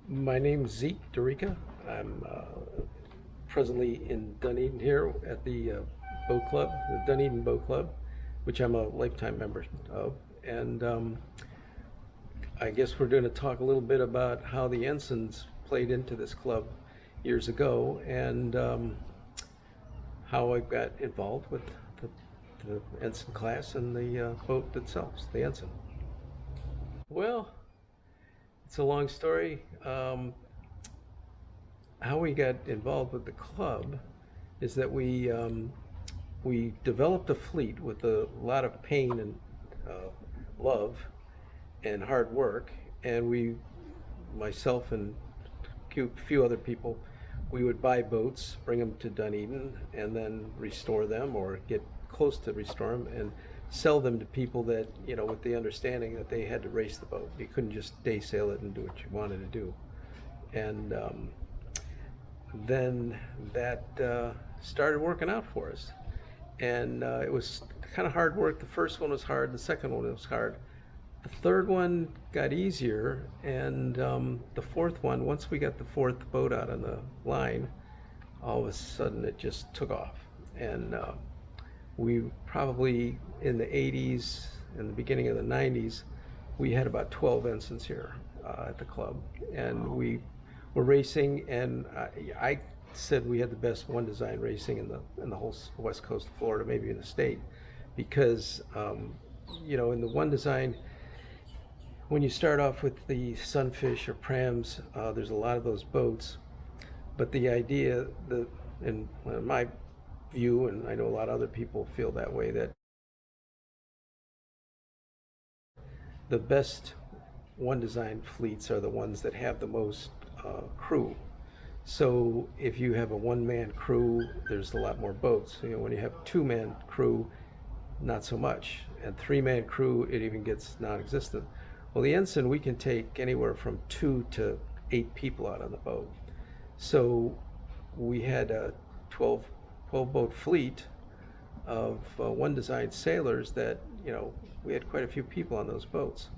My name's Zeke Durica. I'm presently in Dunedin here at the boat club, the Dunedin Boat Club, which I'm a lifetime member of. And I guess we're going to talk a little bit about how the ensigns played into this club years ago and how I got involved with the ensign class and the boat itself, the ensign. Well, it's a long story. How we got involved with the club is that we developed a fleet with a lot of pain and love and hard work, and myself and a few other people, we would buy boats, bring them to Dunedin, and then restore them or get close to restore them and sell them to people that, with the understanding that they had to race the boat. You couldn't just day sail it and do what you wanted to do. And then that started working out for us. And it was kind of hard work. The first one was hard, the second one was hard. The third one got easier, and the fourth one, once we got the fourth boat out on the line, all of a sudden it just took off. And we probably in the 80s and the beginning of the 90s, we had about 12 ensigns here at the club. And we were racing, and I said we had the best one design racing in the whole west coast of Florida, maybe in the state, because in the one design, when you start off with the Sunfish or Prams, there's a lot of those boats, but the idea, in my view, and I know a lot of other people feel that way, that the best one design fleets are the ones that have the most crew. So if you have a one-man crew, there's a lot more boats. When you have two-man crew, not so much. And three-man crew, it even gets non-existent. Well, the ensign, we can take anywhere from 2 to 8 people out on the boat. So we had a 12 boat fleet of one design sailors that, we had quite a few people on those boats.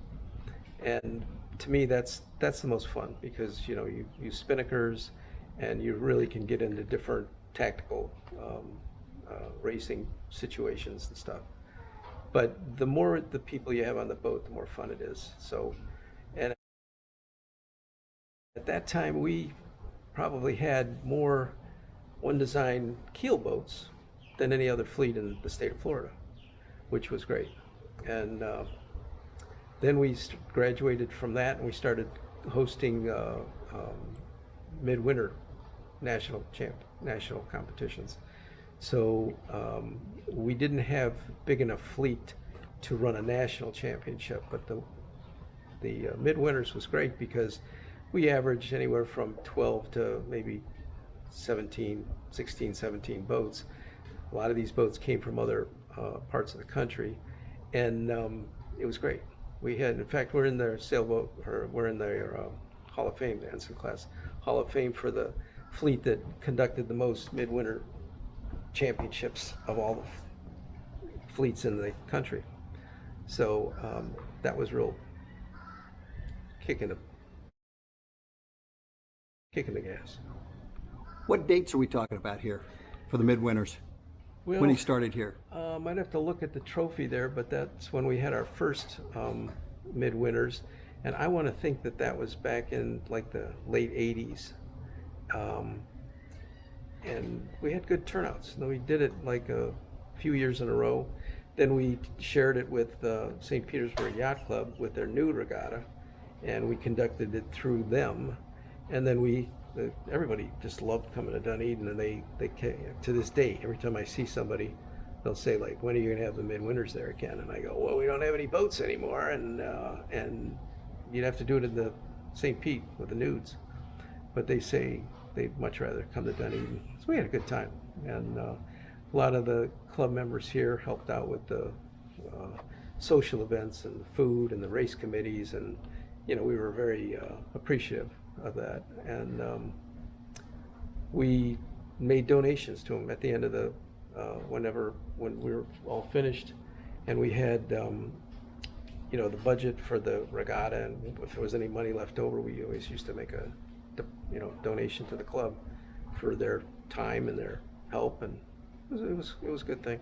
And to me, that's the most fun, because you use spinnakers and you really can get into different tactical racing situations and stuff. But the more the people you have on the boat, the more fun it is. So, and at that time, we probably had more one design keel boats than any other fleet in the state of Florida, which was great. And then we graduated from that, and we started hosting midwinter national competitions. So we didn't have big enough fleet to run a national championship, but the midwinters was great because we averaged anywhere from 12 to maybe 16, 17 boats. A lot of these boats came from other parts of the country, and it was great. In fact, we're in their sailboat, or we're in their Hall of Fame, the Ensign class Hall of Fame, for the fleet that conducted the most midwinter championships of all the fleets in the country. So that was real kicking the gas. What dates are we talking about here for the midwinters? Well, When he started here? I'd have to look at the trophy there, but that's when we had our first midwinters, and I want to think that was back in like the late 80s. And we had good turnouts. And we did it like a few years in a row. Then we shared it with St. Petersburg Yacht Club with their new regatta, and we conducted it through them. And then everybody just loved coming to Dunedin, and they to this day, every time I see somebody, they'll say, like, when are you going to have the midwinters there again? And I go, well, we don't have any boats anymore, and you'd have to do it in the St. Pete with the nudes. But they say they'd much rather come to Dunedin. So we had a good time, and a lot of the club members here helped out with the social events and the food and the race committees, and we were very appreciative of that. And we made donations to them at the end of the when we were all finished, and we had the budget for the regatta, and if there was any money left over, we always used to make a donation to the club for their time and their help, and it was a good thing.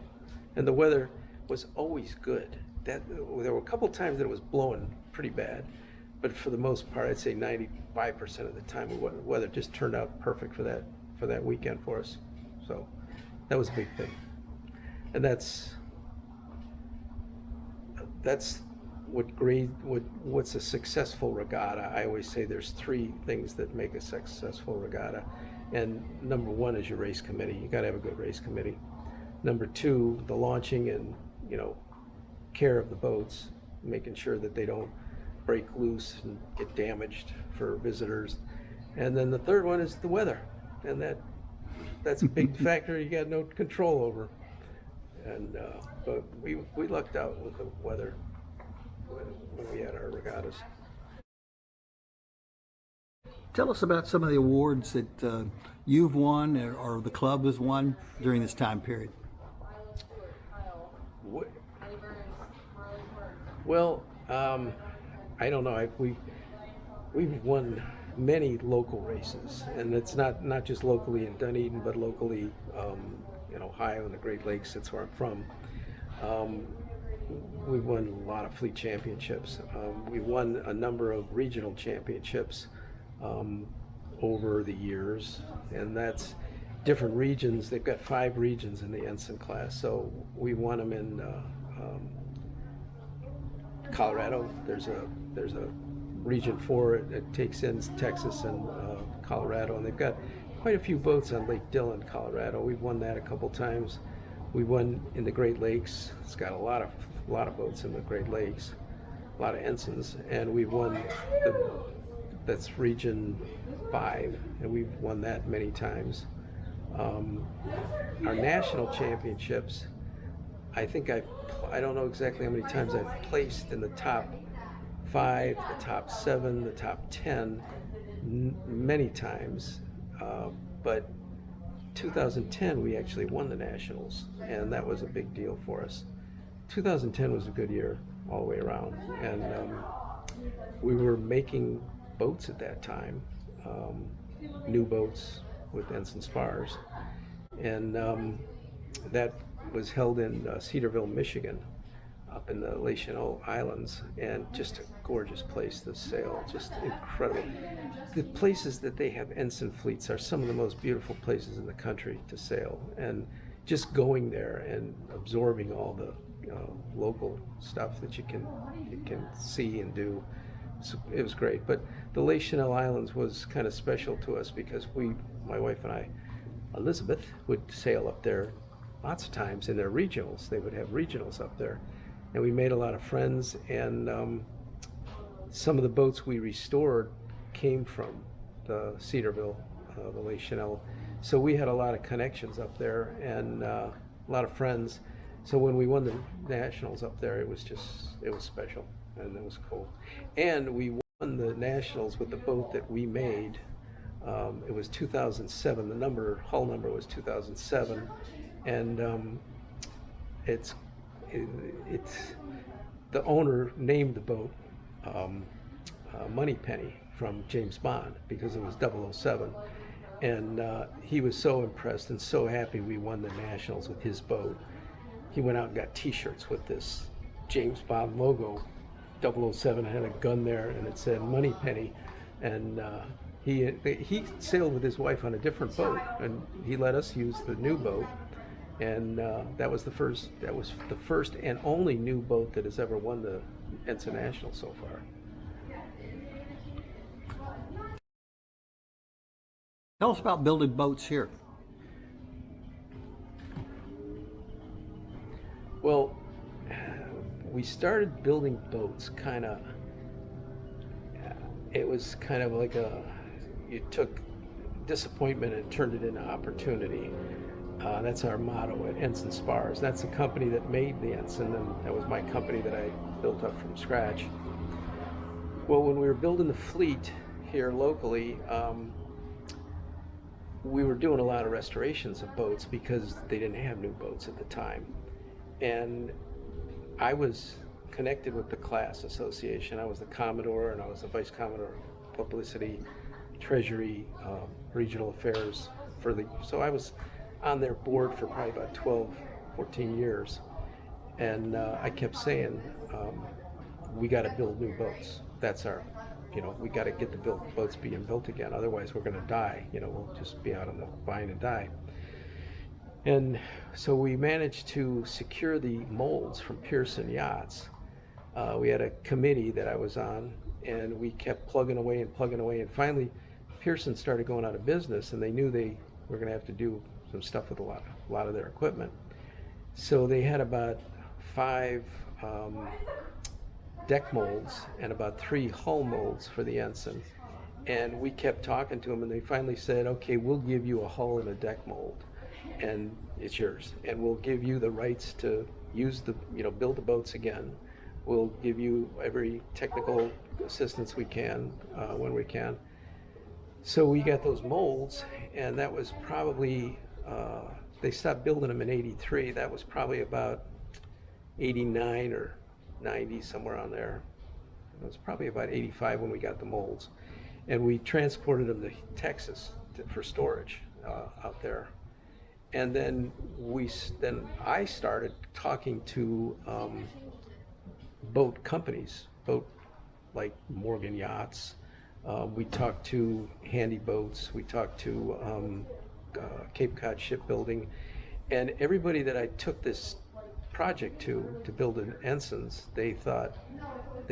And the weather was always good. There were a couple times that it was blowing pretty bad, but for the most part, I'd say 95% of the time, the weather just turned out perfect for that weekend for us. So that was a big thing, and that's what's a successful regatta. I always say there's three things that make a successful regatta, and number one is your race committee. You got to have a good race committee. Number two, the launching and care of the boats, making sure that they don't break loose and get damaged for visitors. And then the third one is the weather, and that's a big factor you got no control over. And but we lucked out with the weather when we had our regattas. Tell us about some of the awards that you've won or the club has won during this time period. Well, I don't know. We've won many local races, and it's not just locally in Dunedin, but locally in Ohio and the Great Lakes. That's where I'm from. We've won a lot of fleet championships. We've won a number of regional championships over the years, and that's different regions. They've got 5 regions in the ensign class, so we won them in Colorado. There's a region 4. It takes in Texas and Colorado, and they've got quite a few boats on Lake Dillon, Colorado. We've won that a couple times. We won in the Great Lakes. It's got a lot of boats in the Great Lakes, a lot of ensigns, and we've won that's region 5, and we've won that many times. Our national championships, I think I don't know exactly how many times I've placed in the top 5, the top 7, the top 10, many times. But 2010 we actually won the nationals, and that was a big deal for us. 2010 was a good year all the way around, and we were making boats at that time, new boats with ensign spars, and that was held in Cedarville, Michigan, up in the Lake Chanel Islands, and just a gorgeous place to sail, just incredible. The places that they have ensign fleets are some of the most beautiful places in the country to sail, and just going there and absorbing all the local stuff that you can see and do, it was great. But the Lake Chanel Islands was kind of special to us because my wife and I, Elizabeth, would sail up there lots of times in their regionals. They would have regionals up there, and we made a lot of friends, and some of the boats we restored came from the Cedarville, the Lake Chanel. So we had a lot of connections up there, and a lot of friends. So when we won the nationals up there, it was special, and it was cool. And we won the nationals with the boat that we made. It was 2007. The hull number was 2007, and it's the owner named the boat Moneypenny from James Bond because it was 007, and he was so impressed and so happy we won the nationals with his boat. He went out and got T-shirts with this James Bond logo. 007 had a gun there, and it said Moneypenny, and he sailed with his wife on a different boat, and he let us use the new boat, and that was the first and only new boat that has ever won the Ensign National so far. Tell us about building boats here. Well, we started building boats it was kind of like you took disappointment and turned it into opportunity. That's our motto at Ensign Spars. That's the company that made the Ensign, and that was my company that I built up from scratch. Well, when we were building the fleet here locally, we were doing a lot of restorations of boats because they didn't have new boats at the time. And I was connected with the class association. I was the Commodore, and I was the Vice Commodore of Publicity, Treasury, Regional Affairs so I was on their board for probably about 12, 14 years. And I kept saying, we got to build new boats. That's our, we got to get the boats being built again. Otherwise, we're going to die. We'll just be out on the vine and die. And so we managed to secure the molds from Pearson Yachts. We had a committee that I was on, and we kept plugging away. And finally, Pearson started going out of business, and they knew they were going to have to do some stuff with a lot of their equipment. So they had about 5 deck molds and about 3 hull molds for the Ensign. And we kept talking to them, and they finally said, okay, we'll give you a hull and a deck mold, and it's yours. And we'll give you the rights to use build the boats again. We'll give you every technical assistance we can when we can. So we got those molds, and that was probably, they stopped building them in '83. That was probably about 89 or 90, somewhere on there. It was probably about 85 when we got the molds. And we transported them to Texas for storage out there. And then I started talking to boat companies, like Morgan Yachts. We talked to Handy Boats. We talked to Cape Cod Shipbuilding, and everybody that I took this project to build an Ensigns, they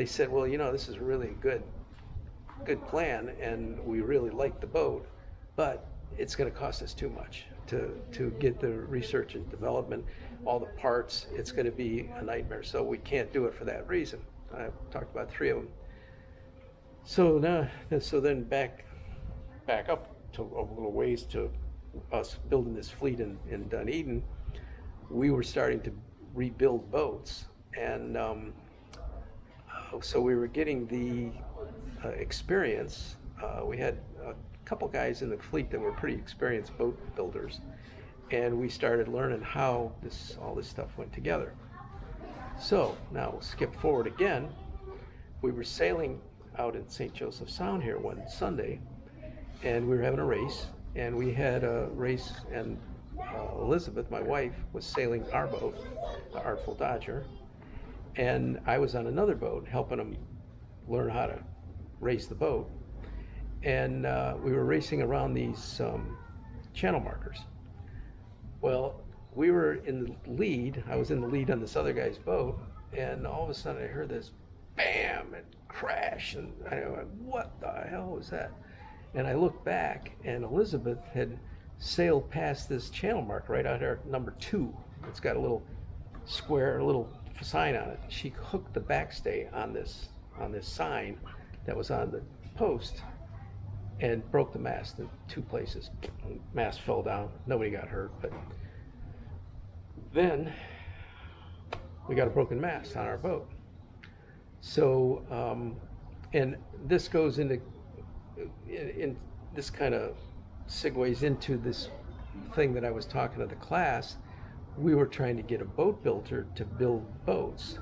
said, well, this is really a good plan, and we really like the boat, but it's going to cost us too much to get the research and development, all the parts. It's going to be a nightmare, so we can't do it for that reason. I talked about 3 of them. So then back up to a little ways to us building this fleet in Dunedin. We were starting to rebuild boats, and so we were getting the experience. We had a couple guys in the fleet that were pretty experienced boat builders, and we started learning how all this stuff went together. So now we'll skip forward again. We were sailing out in St. Joseph Sound here one Sunday, and we were having a race, and we had a race, and Elizabeth, my wife, was sailing our boat, the Artful Dodger, and I was on another boat helping them learn how to race the boat. And we were racing around these channel markers. Well, we were in the lead. I was in the lead on this other guy's boat, and all of a sudden I heard this bam and crash, and I went, what the hell was that? And I looked back, and Elizabeth had sailed past this channel mark right out there, number 2. It's got a little square, a little sign on it. She hooked the backstay on this sign that was on the post and broke the mast in 2 places. The mast fell down. Nobody got hurt, but then we got a broken mast on our boat. So, and this goes into, in this kind of segues into this thing that I was talking to the class. We were trying to get a boat builder to build boats,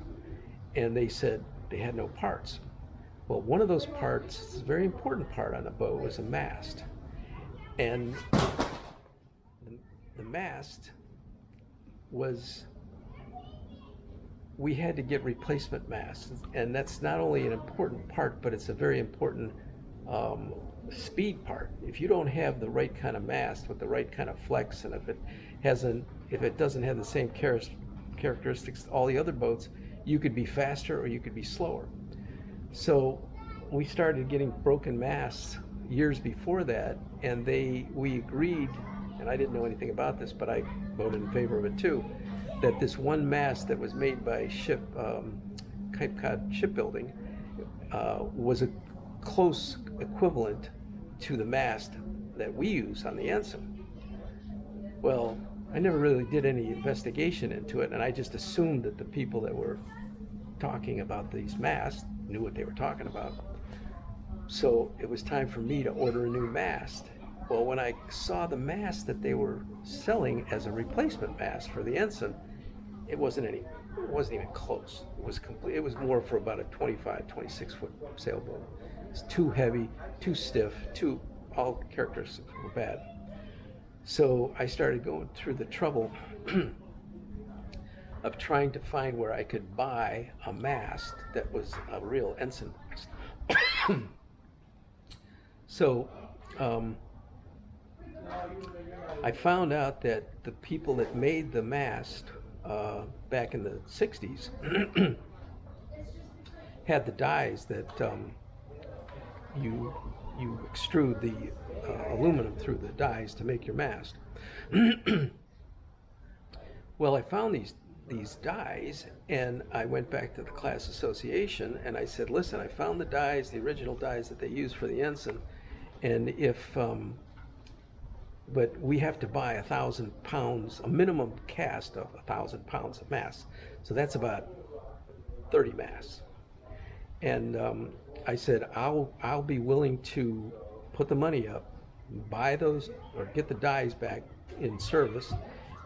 and they said they had no parts. Well, one of those parts, a very important part on a boat, was a mast. And the mast was, we had to get replacement masts. And that's not only an important part, but it's a very important speed part. If you don't have the right kind of mast with the right kind of flex, and if it doesn't have the same characteristics all the other boats, you could be faster or you could be slower. So we started getting broken masts years before that, and we agreed, and I didn't know anything about this, but I voted in favor of it too, that this one mast that was made by Cape Cod Shipbuilding was a close equivalent to the mast that we use on the Ensign. Well, I never really did any investigation into it, and I just assumed that the people that were talking about these masts knew what they were talking about. So it was time for me to order a new mast. Well, when I saw the mast that they were selling as a replacement mast for the Ensign, it wasn't it wasn't even close. It was complete. It was more for about a 25, 26-foot sailboat. It's too heavy, too stiff, all characteristics were bad. So I started going through the trouble of trying to find where I could buy a mast that was a real ensign mast. So I found out that the people that made the mast back in the 60s had the dies that you extrude the aluminum through the dies to make your mast. Well, I found these dies, and I went back to the class association and I said, listen, I found the dies, the original dies that they used for the ensign, and if but we have to buy 1,000 pounds, a minimum cast of 1,000 pounds of mass. So that's about 30 mass. And I said, I'll be willing to put the money up, buy those, or get the dies back in service,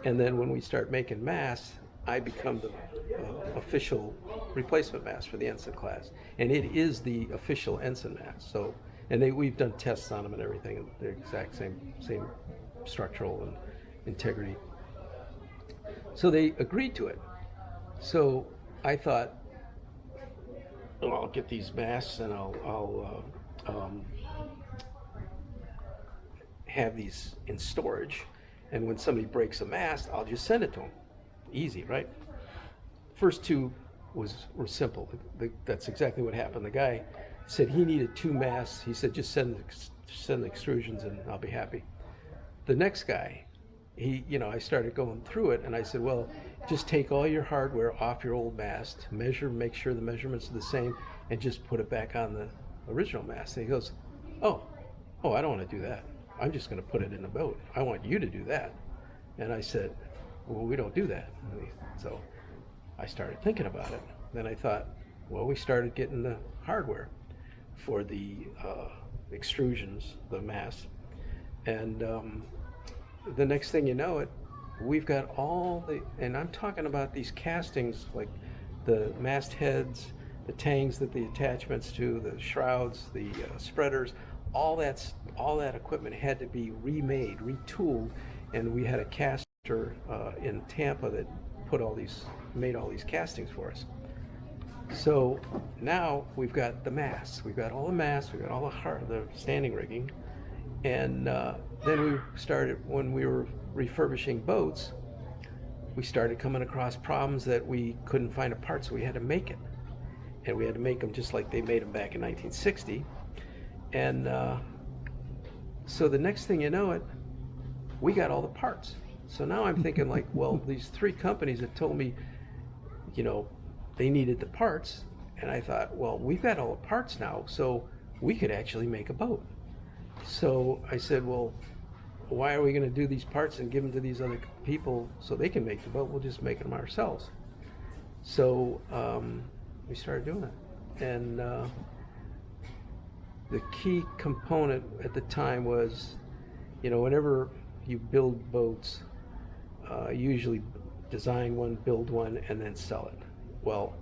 and then when we start making mass, I become the official replacement mast for the ensign class. And it is the official ensign mast. So, and we've done tests on them and everything, and they're exact same structural and integrity. So they agreed to it. So I thought, well, I'll get these masts and I'll have these in storage, and when somebody breaks a mast, I'll just send it to them. Easy, right? First two were simple. That's exactly what happened. The guy said he needed 2 masts. He said, just send the extrusions and I'll be happy. The next guy, I started going through it, and I said, well, just take all your hardware off your old mast, measure, make sure the measurements are the same, and just put it back on the original mast. And he goes, oh, I don't want to do that. I'm just going to put it in the boat. I want you to do that. And I said, well, we don't do that. So I started thinking about it. Then I thought, well, we started getting the hardware for the extrusions, the mast. And the next thing you know it, we've got and I'm talking about these castings, like the mast heads, the tangs that the attachments to, the shrouds, the spreaders, all that equipment had to be remade, retooled, and we had a caster in Tampa that made all these castings for us. So now we've got the masts, we've got all the masts, we've got all the standing rigging, and then when we were refurbishing boats, we started coming across problems that we couldn't find a part, so we had to make it. And we had to make them just like they made them back in 1960. And so the next thing you know it, we got all the parts. So now I'm thinking like, well, these 3 companies have told me, they needed the parts. And I thought, well, we've got all the parts now, so we could actually make a boat. So I said, well, why are we going to do these parts and give them to these other people so they can make the boat? We'll just make them ourselves. So we started doing it. And the key component at the time was, whenever you build boats, you usually design one, build one, and then sell it. Well,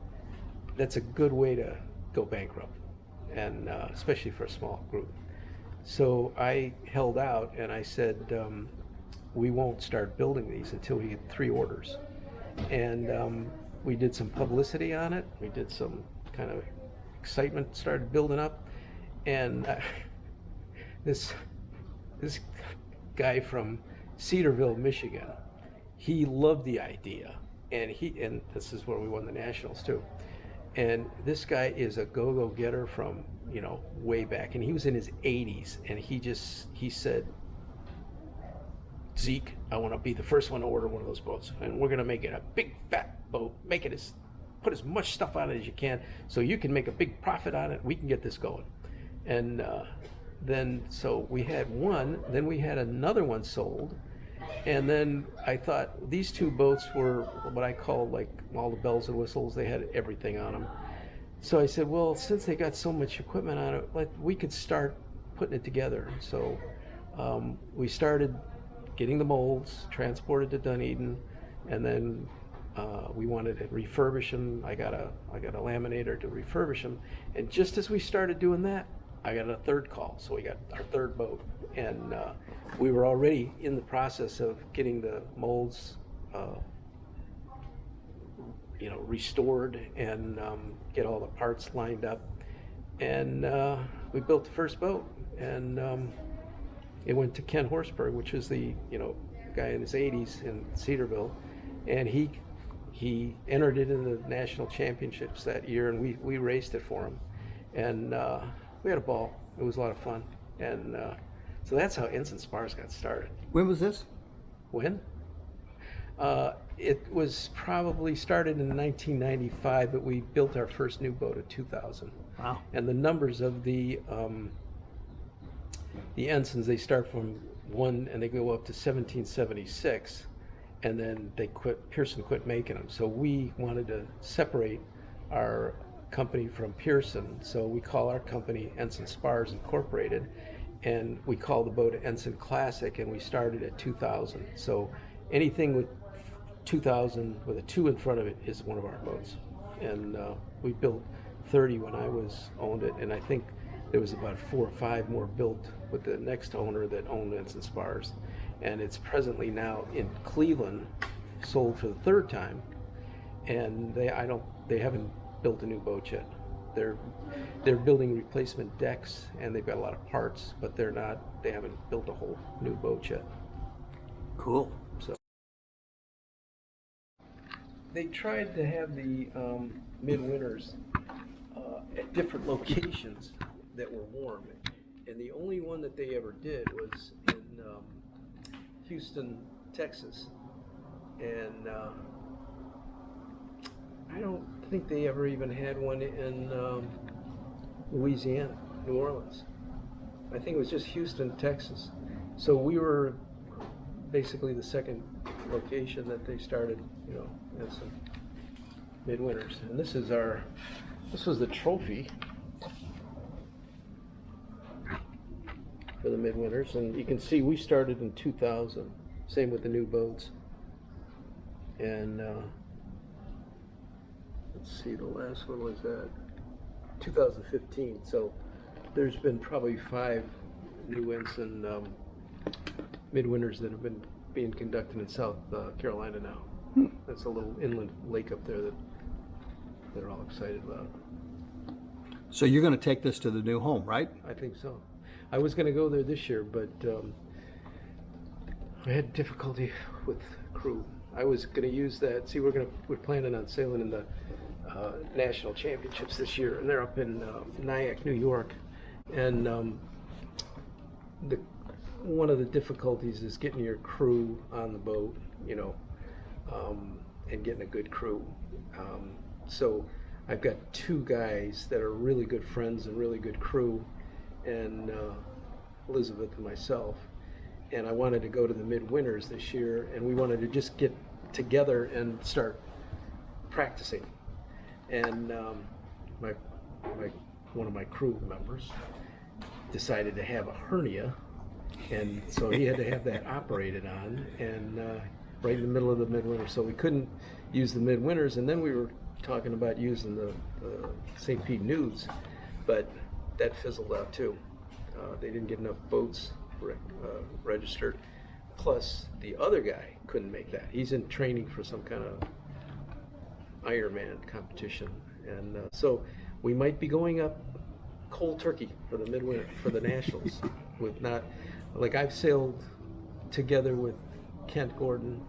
that's a good way to go bankrupt, and especially for a small group. So I held out and I said, we won't start building these until we get 3 orders. And we did some publicity on it. We did some kind of excitement, started building up. And this guy from Cedarville, Michigan, he loved the idea. And this is where we won the nationals too. And this guy is a go-go getter from, way back. And he was in his 80s. And he said, Zeke, I want to be the first one to order one of those boats. And we're going to make it a big, fat boat. Put as much stuff on it as you can so you can make a big profit on it. We can get this going. And so we had one. Then we had another one sold. And then I thought these 2 boats were what I call like all the bells and whistles. They had everything on them. So I said, well, since they got so much equipment on it, we could start putting it together. So we started getting the molds, transported to Dunedin, and then We wanted to refurbish them. I got a laminator to refurbish them, and just as we started doing that, I got a third call. So we got our third boat, and we were already in the process of getting the molds, restored and get all the parts lined up. And we built the first boat, and it went to Ken Horsberg, which was the guy in his 80s in Cedarville, and he entered it in the national championships that year, and we raced it for him, and we had a ball. It was a lot of fun, and so that's how Ensign Spars got started. When was this? When? It was probably started in 1995, but we built our first new boat in 2000. Wow. And the numbers of the ensigns, they start from 1 and they go up to 1776, and then Pearson quit making them. So we wanted to separate our company from Pearson, so we call our company Ensign Spars Incorporated, and we call the boat Ensign Classic, and we started at 2000. So anything with 2000 with a 2 in front of it is one of our boats. And we built 30 when I owned it, and I think there was about 4 or 5 more built with the next owner that owned Ensign Spars. And it's presently now in Cleveland, sold for the 3rd time, and they haven't built a new boat yet. They're building replacement decks, and they've got a lot of parts, but they haven't built a whole new boat yet. Cool. So they tried to have the midwinters at different locations that were warm, and the only one that they ever did was in Houston, Texas, and I don't think they ever even had one in Louisiana, New Orleans. I think it was just Houston, Texas. So we were basically the second location that they started, as some midwinters. And this was the trophy for the midwinters, and you can see we started in 2000. Same with the new boats. And let's see, the last one was 2015. So there's been probably 5 new Ensign midwinters that have been being conducted in South Carolina now. That's a little inland lake up there that they're all excited about. So you're going to take this to the new home, right? I think so. I was going to go there this year, but I had difficulty with crew. I was going to use that. See, we're planning on sailing in the national championships this year, and they're up in Nyack, New York. And one of the difficulties is getting your crew on the boat, and getting a good crew. So I've got 2 guys that are really good friends and really good crew, and Elizabeth and myself. And I wanted to go to the midwinters this year, and we wanted to just get together and start practicing. And one of my crew members decided to have a hernia, and so he had to have that operated on, and right in the middle of the midwinter. So we couldn't use the midwinters, and then we were talking about using the St. Pete Nudes, but that fizzled out too. They didn't get enough boats registered. Plus, the other guy couldn't make that. He's in training for some kind of Ironman competition, and so we might be going up cold turkey for the midwinter for the nationals. With not like I've sailed together with Kent Gordon.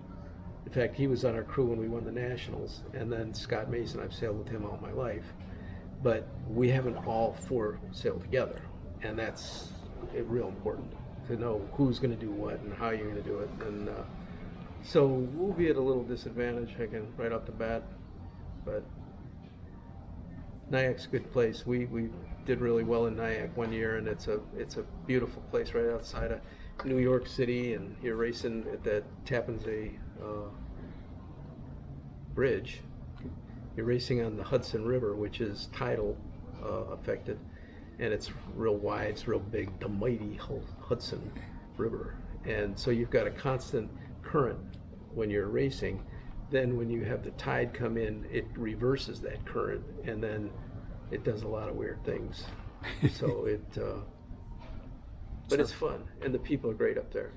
In fact, he was on our crew when we won the nationals, and then Scott Mason. I've sailed with him all my life, but we haven't all 4 sailed together, and that's real important to know who's going to do what and how you're going to do it. And so we'll be at a little disadvantage, again, right off the bat, but Nyack's a good place. We did really well in Nyack one year, and it's a beautiful place right outside of New York City, and you're racing at that Tappan Zee bridge. You're racing on the Hudson River, which is tidal affected, and it's real wide, it's real big, the mighty Hudson River. And so you've got a constant current when you're racing, then when you have the tide come in, it reverses that current, and then it does a lot of weird things. So but it's fun, and the people are great up there.